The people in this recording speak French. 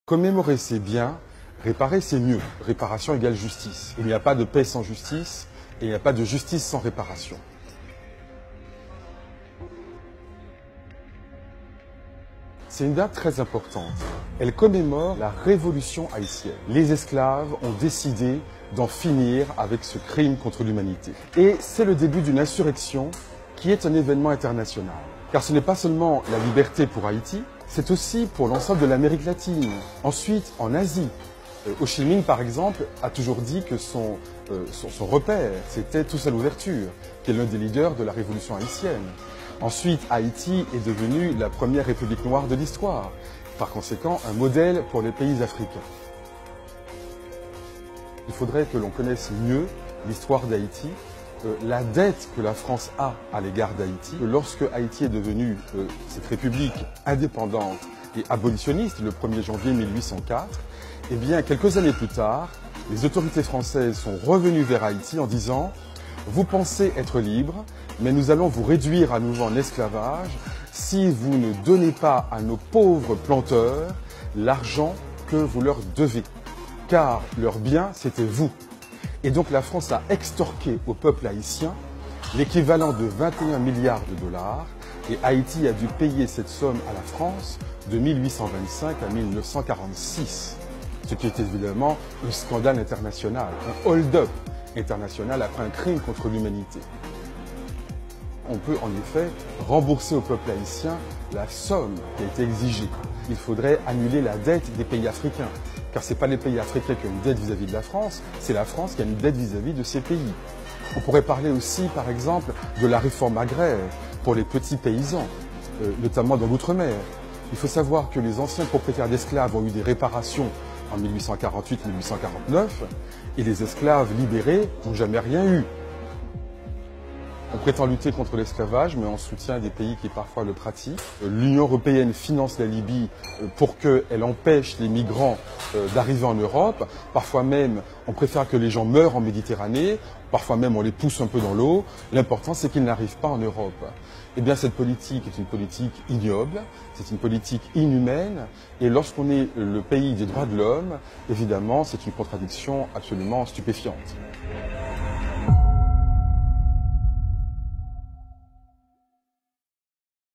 Commémorer c'est bien, réparer c'est mieux. Réparation égale justice. Il n'y a pas de paix sans justice et il n'y a pas de justice sans réparation. C'est une date très importante. Elle commémore la révolution haïtienne. Les esclaves ont décidé d'en finir avec ce crime contre l'humanité. Et c'est le début d'une insurrection qui est un événement international. Car ce n'est pas seulement la liberté pour Haïti, c'est aussi pour l'ensemble de l'Amérique latine. Ensuite, en Asie, Ho Chi Minh, par exemple, a toujours dit que son repère, c'était Toussaint Louverture, qui est l'un des leaders de la révolution haïtienne. Ensuite, Haïti est devenue la première république noire de l'histoire. Par conséquent, un modèle pour les pays africains. Il faudrait que l'on connaisse mieux l'histoire d'Haïti, la dette que la France a à l'égard d'Haïti. Lorsque Haïti est devenue cette république indépendante et abolitionniste le 1er janvier 1804, eh bien, quelques années plus tard, les autorités françaises sont revenues vers Haïti en disant « Vous pensez être libre, mais nous allons vous réduire à nouveau en esclavage si vous ne donnez pas à nos pauvres planteurs l'argent que vous leur devez, car leur bien, c'était vous. » Et donc la France a extorqué au peuple haïtien l'équivalent de 21 milliards de dollars et Haïti a dû payer cette somme à la France de 1825 à 1946. Ce qui est évidemment un scandale international, un hold-up international après un crime contre l'humanité. On peut en effet rembourser au peuple haïtien la somme qui a été exigée. Il faudrait annuler la dette des pays africains. Car ce n'est pas les pays africains qui ont une dette vis-à-vis de la France, c'est la France qui a une dette vis-à-vis de ces pays. On pourrait parler aussi, par exemple, de la réforme agraire pour les petits paysans, notamment dans l'outre-mer. Il faut savoir que les anciens propriétaires d'esclaves ont eu des réparations en 1848-1849 et les esclaves libérés n'ont jamais rien eu. On prétend lutter contre l'esclavage, mais on soutient des pays qui parfois le pratiquent. L'Union européenne finance la Libye pour qu'elle empêche les migrants d'arriver en Europe. Parfois même, on préfère que les gens meurent en Méditerranée. Parfois même, on les pousse un peu dans l'eau. L'important, c'est qu'ils n'arrivent pas en Europe. Eh bien, cette politique est une politique ignoble, c'est une politique inhumaine. Et lorsqu'on est le pays des droits de l'homme, évidemment, c'est une contradiction absolument stupéfiante.